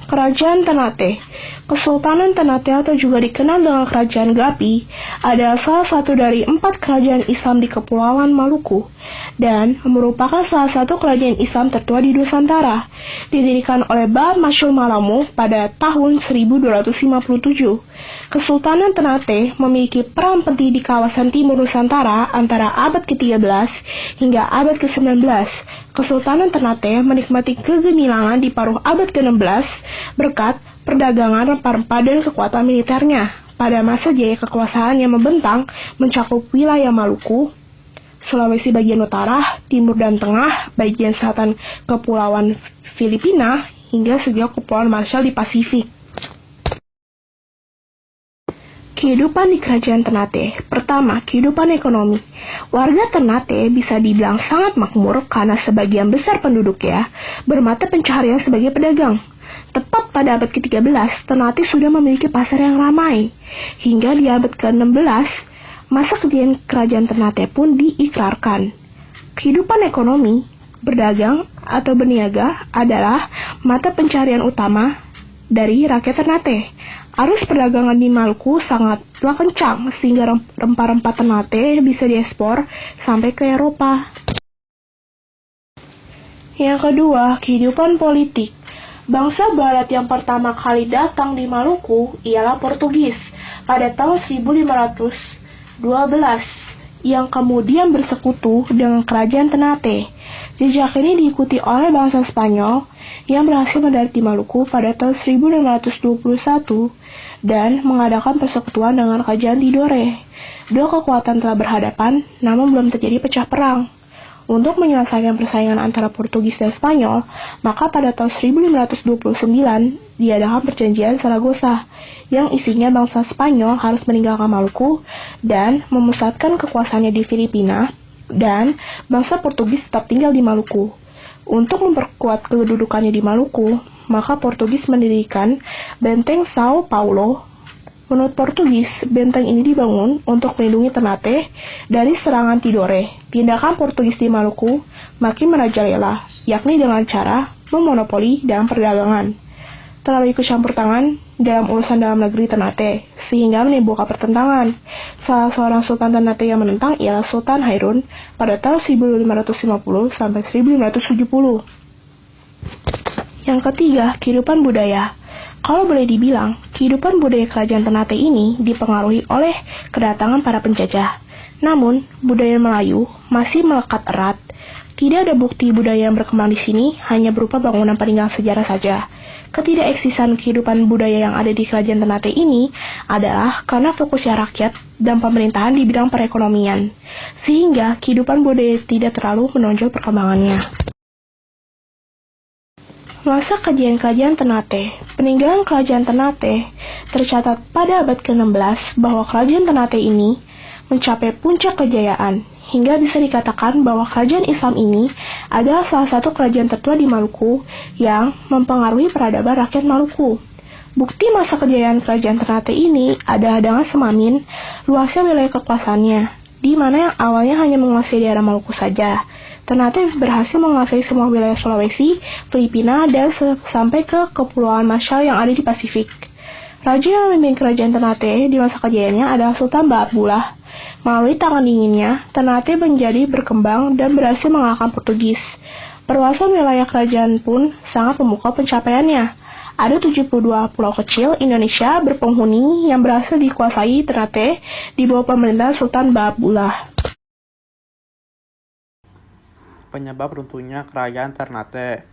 Kerajaan Ternate. Kesultanan Ternate atau juga dikenal dengan Kerajaan Gapi adalah salah satu dari 4 kerajaan Islam di Kepulauan Maluku dan merupakan salah satu kerajaan Islam tertua di Nusantara. Didirikan oleh Ba Masyul Malamu pada tahun 1257. Kesultanan Ternate memiliki peran penting di kawasan timur Nusantara antara abad ke-13 hingga abad ke-19. Kesultanan Ternate menikmati kegemilangan di paruh abad ke-16 berkat perdagangan rempah-rempah dan kekuatan militernya. Pada masa jaya kekuasaan yang membentang mencakup wilayah Maluku, Sulawesi bagian utara, timur dan tengah, bagian selatan Kepulauan Filipina, hingga sejauh Kepulauan Marshall di Pasifik. Kehidupan di Kerajaan Ternate. Pertama, kehidupan ekonomi. Warga Ternate bisa dibilang sangat makmur karena sebagian besar penduduknya bermata pencaharian sebagai pedagang. Tepat pada abad ke-13, Ternate sudah memiliki pasar yang ramai. Hingga di abad ke-16, masa kejayaan Kerajaan Ternate pun diikrarkan. Kehidupan ekonomi, berdagang atau berniaga adalah mata pencaharian utama dari rakyat Ternate. Arus perdagangan di Maluku sangatlah kencang sehingga rempah-rempah Ternate bisa diekspor sampai ke Eropa. Yang kedua, kehidupan politik. Bangsa Barat yang pertama kali datang di Maluku ialah Portugis pada tahun 1512 yang kemudian bersekutu dengan Kerajaan Ternate. Jejak ini diikuti oleh bangsa Spanyol yang berhasil mendarat di Maluku pada tahun 1621 dan mengadakan persekutuan dengan Kerajaan Tidore. Dua kekuatan telah berhadapan, namun belum terjadi pecah perang. Untuk menyelesaikan persaingan antara Portugis dan Spanyol, maka pada tahun 1529 diadakan perjanjian Saragossa, yang isinya bangsa Spanyol harus meninggalkan Maluku dan memusatkan kekuasaannya di Filipina, dan bangsa Portugis tetap tinggal di Maluku. Untuk memperkuat kedudukannya di Maluku, maka Portugis mendirikan Benteng Sao Paulo. Menurut Portugis, benteng ini dibangun untuk melindungi Ternate dari serangan Tidore. Tindakan Portugis di Maluku makin merajalela, yakni dengan cara memonopoli dalam perdagangan, terlalu ikut campur tangan dalam urusan dalam negeri Ternate, sehingga menimbulkan pertentangan. Salah seorang Sultan Ternate yang menentang ialah Sultan Hairun pada tahun 1550 sampai 1570. Yang ketiga, kehidupan budaya. Kalau boleh dibilang, kehidupan budaya Kerajaan Ternate ini dipengaruhi oleh kedatangan para penjajah. Namun, budaya Melayu masih melekat erat. Tidak ada bukti budaya yang berkembang di sini, hanya berupa bangunan peninggalan sejarah saja. Ketidakeksisan kehidupan budaya yang ada di Kerajaan Ternate ini adalah karena fokusnya rakyat dan pemerintahan di bidang perekonomian, sehingga kehidupan budaya tidak terlalu menonjol perkembangannya. Masa kejayaan Kerajaan Ternate. Peninggalan Kerajaan Ternate tercatat pada abad ke-16 bahwa Kerajaan Ternate ini mencapai puncak kejayaan, hingga bisa dikatakan bahwa kerajaan Islam ini adalah salah satu kerajaan tertua di Maluku yang mempengaruhi peradaban rakyat Maluku. Bukti masa kejayaan Kerajaan Ternate ini adalah dengan semakin luasnya wilayah kekuasaannya, di mana yang awalnya hanya menguasai daerah Maluku saja. Ternate berhasil menguasai semua wilayah Sulawesi, Filipina, dan sampai ke Kepulauan Marshall yang ada di Pasifik. Raja yang memimpin Kerajaan Ternate di masa kejayaannya adalah Sultan Ba Abdullah. Melalui tangan dinginnya, Ternate menjadi berkembang dan berhasil mengalahkan Portugis. Perluasan wilayah kerajaan pun sangat memukau pencapaiannya. Ada 72 pulau kecil Indonesia berpenghuni yang berhasil dikuasai Ternate di bawah pemerintahan Sultan Ba Abdullah. Penyebab runtuhnya Kerajaan Ternate.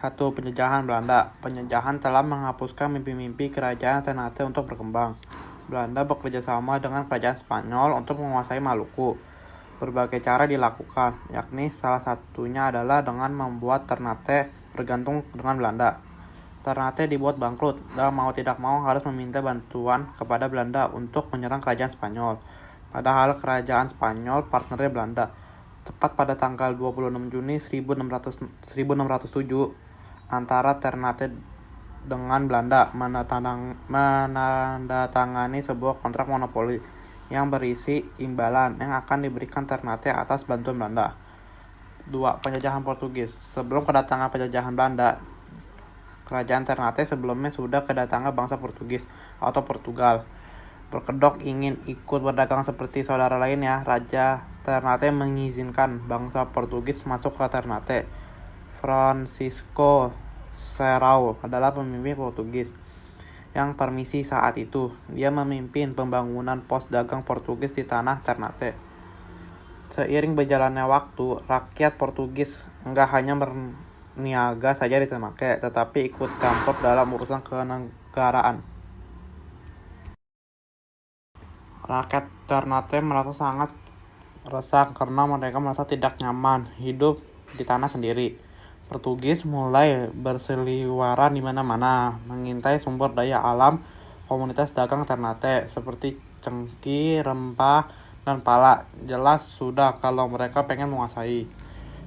1. Penjajahan Belanda. Penjajahan telah menghapuskan mimpi-mimpi Kerajaan Ternate untuk berkembang. Belanda bekerja sama dengan Kerajaan Spanyol untuk menguasai Maluku. Berbagai cara dilakukan, yakni salah satunya adalah dengan membuat Ternate bergantung dengan Belanda. Ternate dibuat bangkrut dan mau tidak mau harus meminta bantuan kepada Belanda untuk menyerang Kerajaan Spanyol. Padahal Kerajaan Spanyol partnernya Belanda. Tepat pada tanggal 26 Juni 1607, antara Ternate dengan Belanda menandatangani sebuah kontrak monopoli yang berisi imbalan yang akan diberikan Ternate atas bantuan Belanda. 2. Penjajahan Portugis. Sebelum kedatangan penjajahan Belanda, Kerajaan Ternate sebelumnya sudah kedatangan bangsa Portugis atau Portugal. Berkedok ingin ikut berdagang seperti saudara lainnya, Raja Ternate mengizinkan bangsa Portugis masuk ke Ternate. Francisco Serrao adalah pemimpin Portugis yang permisi saat itu. Dia memimpin pembangunan pos dagang Portugis di tanah Ternate. Seiring berjalannya waktu, rakyat Portugis enggak hanya berniaga saja di Ternate, tetapi ikut campur dalam urusan kenegaraan. Rakyat Ternate merasa sangat resah karena mereka merasa tidak nyaman hidup di tanah sendiri. Portugis mulai berseliweran di mana-mana, mengintai sumber daya alam komunitas dagang Ternate seperti cengkeh, rempah, dan pala. Jelas sudah kalau mereka pengen menguasai.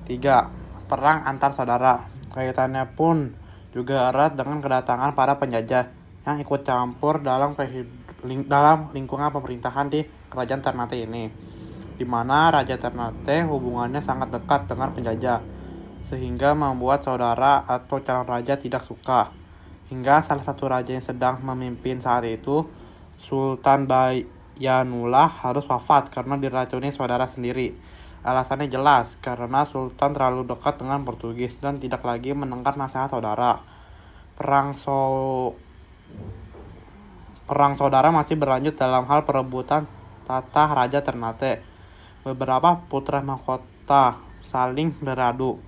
3. Perang antar saudara. Kaitannya pun juga erat dengan kedatangan para penjajah yang ikut campur dalam lingkungan pemerintahan di kerajaan Ternate ini, di mana Raja Ternate hubungannya sangat dekat dengan penjajah, sehingga membuat saudara atau calon raja tidak suka. Hingga salah satu raja yang sedang memimpin saat itu, Sultan Bayanullah, harus wafat karena diracuni saudara sendiri. Alasannya jelas, karena Sultan terlalu dekat dengan Portugis dan tidak lagi mendengar nasihat saudara. Perang saudara masih berlanjut dalam hal perebutan tata Raja Ternate. Beberapa putra mahkota saling beradu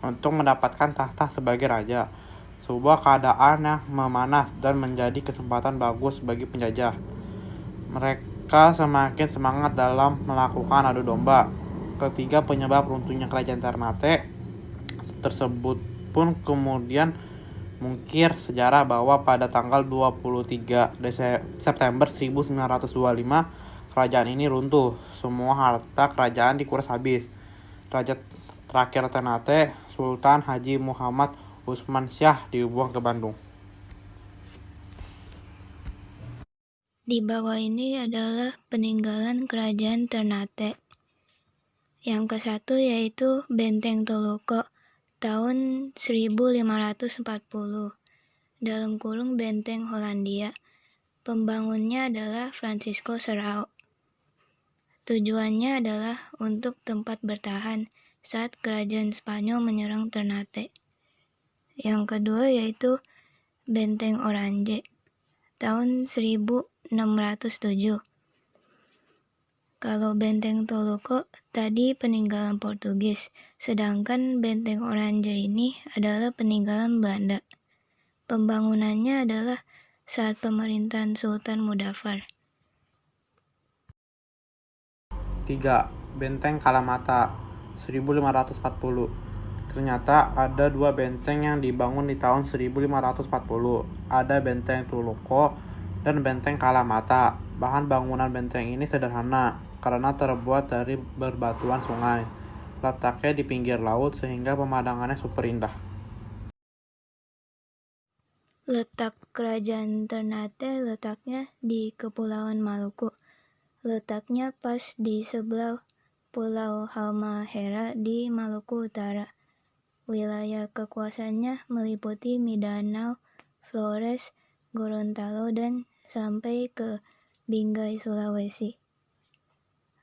untuk mendapatkan tahta sebagai raja. Sebuah keadaan yang memanas dan menjadi kesempatan bagus bagi penjajah. Mereka semakin semangat dalam melakukan adu domba. Ketiga penyebab runtuhnya kerajaan Ternate tersebut pun kemudian mengukir sejarah bahwa pada tanggal 23 September 1925 kerajaan ini runtuh. Semua harta kerajaan dikuras habis. Raja terakhir Ternate, Sultan Haji Muhammad Usman Shah, dibuang ke Bandung. Di bawah ini adalah peninggalan kerajaan Ternate. Yang ke-1 yaitu Benteng Toluco tahun 1540, dalam kurung Benteng Hollandia. Pembangunnya adalah Francisco Serrao. Tujuannya adalah untuk tempat bertahan saat kerajaan Spanyol menyerang Ternate. Yang kedua yaitu Benteng Orange tahun 1607. Kalau Benteng Toluco tadi peninggalan Portugis, sedangkan Benteng Orange ini adalah peninggalan Belanda. Pembangunannya adalah saat pemerintahan Sultan Mudafar. 3. Benteng Kalamata 1540. Ternyata ada dua benteng yang dibangun di tahun 1540. Ada Benteng Toluco dan Benteng Kalamata. Bahan bangunan benteng ini sederhana karena terbuat dari berbatuan sungai. Letaknya di pinggir laut sehingga pemandangannya super indah. Letak kerajaan Ternate letaknya di Kepulauan Maluku. Letaknya pas di sebelah Pulau Halmahera di Maluku Utara. Wilayah kekuasaannya meliputi Mindanao, Flores, Gorontalo, dan sampai ke Bingai, Sulawesi.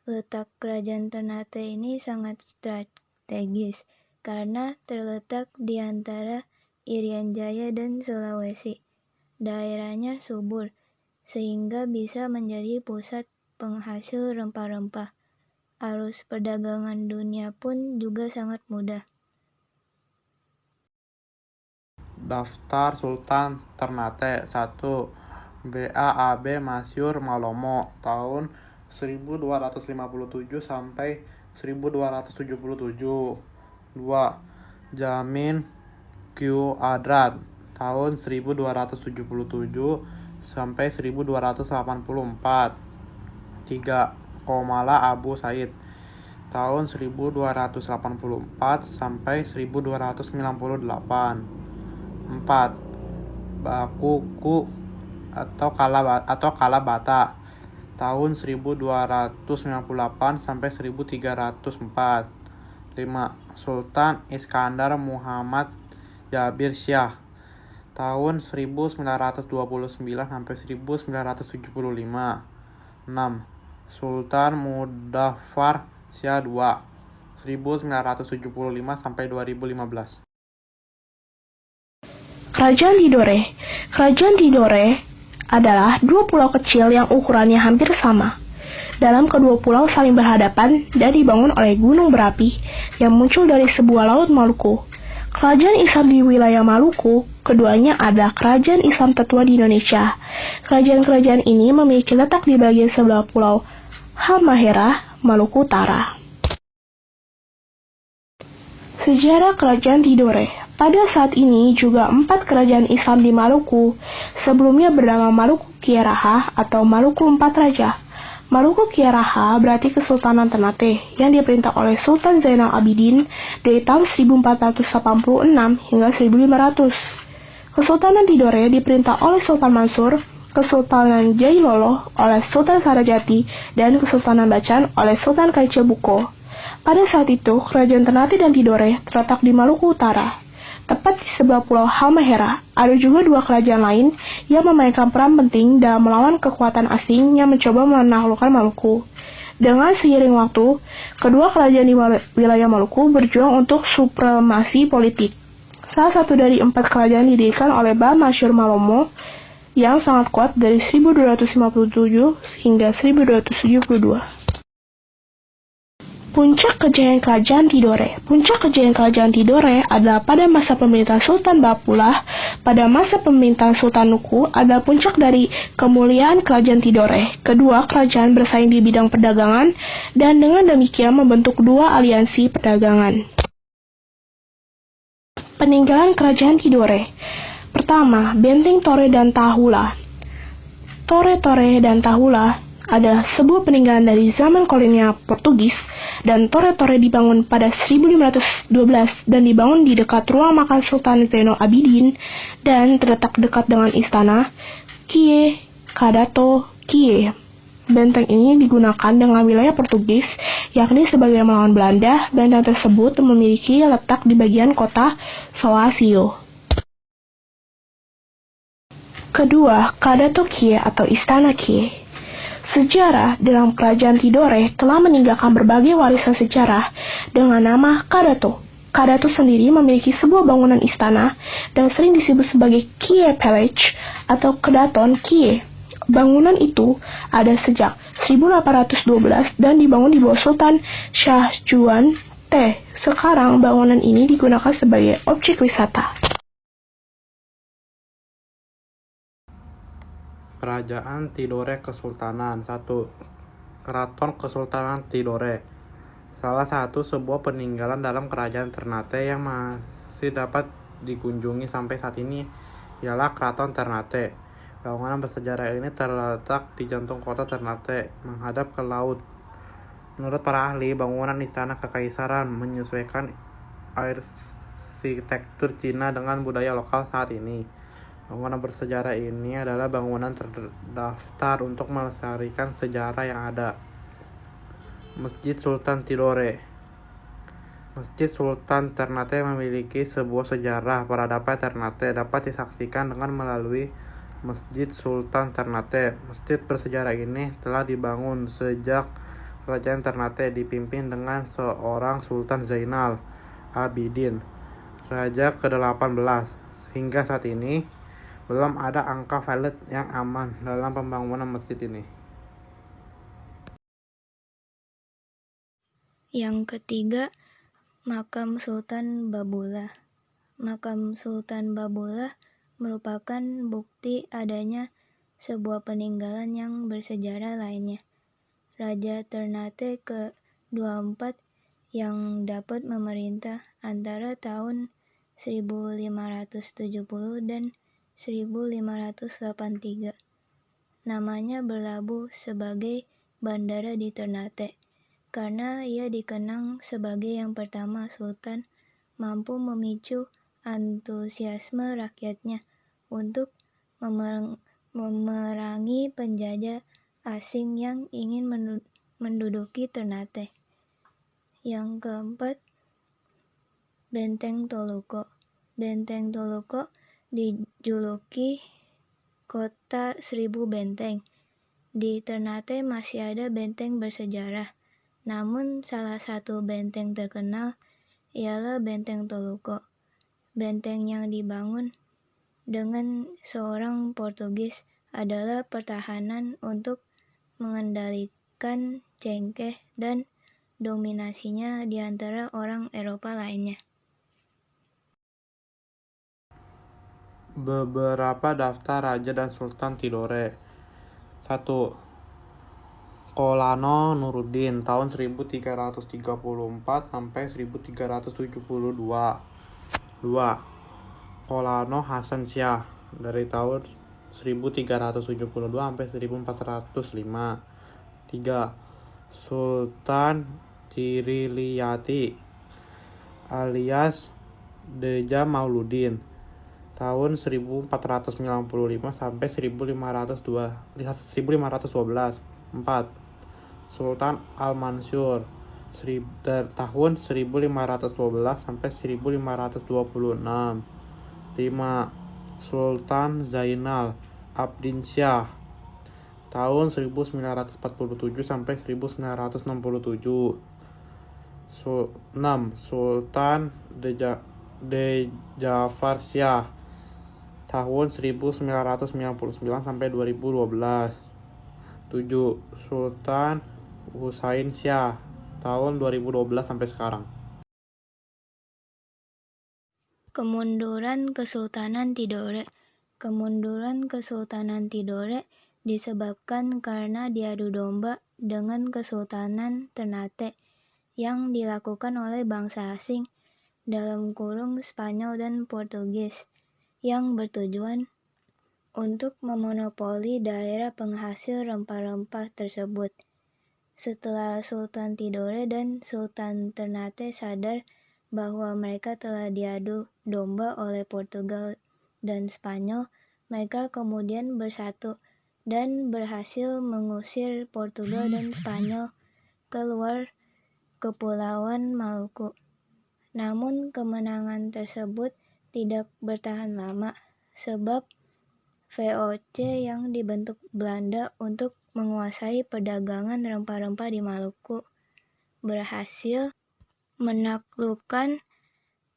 Letak kerajaan Ternate ini sangat strategis karena terletak di antara Irian Jaya dan Sulawesi. Daerahnya subur sehingga bisa menjadi pusat penghasil rempah-rempah. Arus perdagangan dunia pun juga sangat mudah. Daftar Sultan Ternate 1. BAAB Masyur Malomo tahun 1257 sampai 1277. 2. Jamin Q Adrat tahun 1277 sampai 1284. 3. Komala Abu Said tahun 1284 sampai 1298. 4. Bakuku atau Kalabata tahun 1298 sampai 1304. 5. Sultan Iskandar Muhammad Jabir Syah tahun 1929 sampai 1975. 6. Sultan Mudaffar Shah II 1975 sampai 2015. Kerajaan Tidore. Kerajaan Tidore adalah dua pulau kecil yang ukurannya hampir sama. Dalam kedua pulau saling berhadapan dan dibangun oleh gunung berapi yang muncul dari sebuah laut Maluku. Kerajaan Islam di wilayah Maluku, keduanya adalah kerajaan Islam tertua di Indonesia. Kerajaan-kerajaan ini memiliki letak di bagian sebelah pulau Halmahera, Maluku Utara. Sejarah Kerajaan Tidore. Pada saat ini juga 4 kerajaan Islam di Maluku, sebelumnya bernama Maluku Kiaraha atau Maluku Empat Raja. Maluku Kiaraha berarti Kesultanan Ternate yang diperintah oleh Sultan Zainal Abidin dari tahun 1486 hingga 1500. Kesultanan Tidore diperintah oleh Sultan Mansur, Kesultanan Jailolo oleh Sultan Sarajati, dan Kesultanan Bacan oleh Sultan Kaicebuko. Pada saat itu, Kerajaan Ternate dan Tidore terletak di Maluku Utara. Tepat di sebelah pulau Halmahera, ada juga 2 kerajaan lain yang memainkan peran penting dalam melawan kekuatan asing yang mencoba menaklukkan Maluku. Dengan seiring waktu, kedua kerajaan di wilayah Maluku berjuang untuk supremasi politik. Salah satu dari 4 kerajaan didirikan oleh Mbah Masyur Malomo yang sangat kuat dari 1257 hingga 1272. Puncak kejayaan Kerajaan Tidore. Puncak kejayaan Kerajaan Tidore adalah pada masa pemerintahan Sultan Bapulah. Pada masa pemerintahan Sultan Nuku adalah puncak dari kemuliaan Kerajaan Tidore. Kedua kerajaan bersaing di bidang perdagangan dan dengan demikian membentuk 2 aliansi perdagangan. Peninggalan Kerajaan Tidore. Pertama, Benteng Tore dan Tahula. Tore-tore dan Tahula adalah sebuah peninggalan dari zaman kolonial Portugis, dan tore-tore dibangun pada 1512 dan dibangun di dekat ruang makan Sultan Zainal Abidin dan terletak dekat dengan istana Kie Kadato Kie. Benteng ini digunakan dengan wilayah Portugis, yakni sebagai melawan Belanda. Benteng tersebut memiliki letak di bagian kota Soasio. Kedua, Kadato Kie atau Istana Kie. Sejarah dalam Kerajaan Tidore telah meninggalkan berbagai warisan sejarah dengan nama Kadato. Kadato sendiri memiliki sebuah bangunan istana dan sering disebut sebagai Kie Palace atau Kedaton Kie. Bangunan itu ada sejak 1812 dan dibangun di bawah Sultan Shah Juan T. Sekarang bangunan ini digunakan sebagai objek wisata. Kerajaan Tidore Kesultanan. 1. Keraton Kesultanan Tidore. Salah satu sebuah peninggalan dalam Kerajaan Ternate yang masih dapat dikunjungi sampai saat ini ialah Keraton Ternate. Bangunan bersejarah ini terletak di jantung kota Ternate, menghadap ke laut. Menurut para ahli, bangunan istana kekaisaran menyesuaikan arsitektur Cina dengan budaya lokal saat ini. Bangunan bersejarah ini adalah bangunan terdaftar untuk melestarikan sejarah yang ada. Masjid Sultan Tidore. Masjid Sultan Ternate memiliki sebuah sejarah. Peradaban Ternate dapat disaksikan dengan melalui Masjid Sultan Ternate. Masjid bersejarah ini telah dibangun sejak Kerajaan Ternate dipimpin dengan seorang Sultan Zainal Abidin, Raja ke-18. Hingga saat ini, belum ada angka valid yang aman dalam pembangunan masjid ini. Yang ketiga, Makam Sultan Babullah. Makam Sultan Babullah merupakan bukti adanya sebuah peninggalan yang bersejarah lainnya. Raja Ternate ke-24 yang dapat memerintah antara tahun 1570 dan 1583. Namanya berlabuh sebagai bandara di Ternate, karena ia dikenang sebagai yang pertama sultan mampu memicu antusiasme rakyatnya untuk memerangi penjajah asing yang ingin menduduki Ternate. Yang keempat, Benteng Toluko. Benteng Toluko dijuluki Kota Seribu Benteng. Di Ternate masih ada benteng bersejarah, namun salah satu benteng terkenal ialah Benteng Toluco. Benteng yang dibangun dengan seorang Portugis adalah pertahanan untuk mengendalikan cengkeh dan dominasinya di antara orang Eropa lainnya. Beberapa daftar Raja dan Sultan Tidore. 1. Kolano Nuruddin tahun 1334 sampai 1372. 2. Kolano Hasan Shah dari tahun 1372 sampai 1405. 3. Sultan Ciriliyati alias Deja Mauludin tahun 1495 sampai 1512. 4. Sultan Al-Mansur tahun 1512 sampai 1526. 5. Sultan Zainal Abidin Shah tahun 1947 sampai 1967. 6. Sultan Dejafar Shah tahun 1999 sampai 2012. 7. Sultan Husain Shah tahun 2012 sampai sekarang. Kemunduran Kesultanan Tidore. Kemunduran Kesultanan Tidore disebabkan karena diadu domba dengan Kesultanan Ternate yang dilakukan oleh bangsa asing (Spanyol dan Portugis) yang bertujuan untuk memonopoli daerah penghasil rempah-rempah tersebut. Setelah Sultan Tidore dan Sultan Ternate sadar bahwa mereka telah diadu domba oleh Portugal dan Spanyol, mereka kemudian bersatu dan berhasil mengusir Portugal dan Spanyol keluar Kepulauan Maluku. Namun kemenangan tersebut tidak bertahan lama, sebab VOC yang dibentuk Belanda untuk menguasai perdagangan rempah-rempah di Maluku berhasil menaklukkan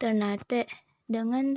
Ternate dengan